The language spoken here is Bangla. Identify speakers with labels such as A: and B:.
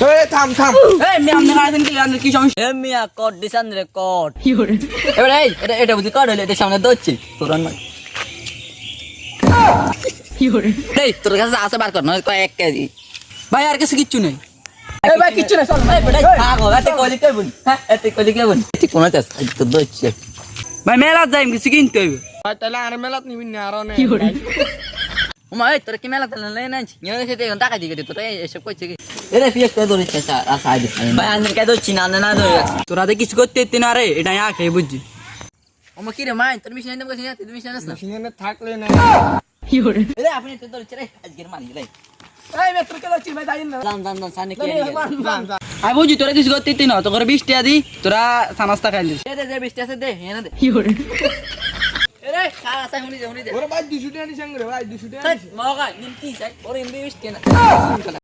A: এই থাম থাম
B: এই মিয়া আপনি কাছেন কি জানেন কি সমস্যা
C: এ মিয়া কট দিছান রে কট
B: এবারে এই এটা বুঝি কর হইলো এটা সামনে দচ্ছি তোর না এই তোর কাছে আছে বার কর না কয় 1 কেজি ভাই আর কিছু কিচ্ছু নেই এই ভাই কিচ্ছু নাই চল এই বেটা থাক হবে এতে কলি কে বল হ্যাঁ এতে কলি কে বল ঠিক কোন আছে তো দচ্ছি ভাই মেলা যাইম কিছু কিনতে হইবে
A: ভাই তাহলে আর মেলাত নিবি না আর অনেক
B: ওমা এই তোর কি মেলা তাহলে নাই নাই নিয়ে এসে দেখুন টাকা দিয়ে তোর এসব কইছে কি এরে ফিয়ে কে ধরে চাচা রাসা আইবে
C: ভাই আন্দের কে দচ্ছি না না ধরে
B: তোরা তো কিছু করতে দিতে না রে এটা আ খেয়ে বুঝছি ওমা কি রে মাই তোর মিশন নাম কইছিস না তুই মিশন আছিস না
A: সিনে থাকলে না
B: এরে আপনি তো ধরে রে আজকের মারি রে এই মে তোর কে দচ্ছি ভাই যাইন না
C: দান দান দান সানি কে
B: আই বুঝি তোরা কিছু করতে দিতে না তোর 20 টাকা দি তোরা সানাস্তা খাইলিস দে দে 20 টাকা দে এনে দে এরে খাসা হুনি দে
A: ওরে ভাই 200 টাকা নিছেন রে ভাই 200 টাকা
B: মগা নিন কি চাই ওরে 20 টাকা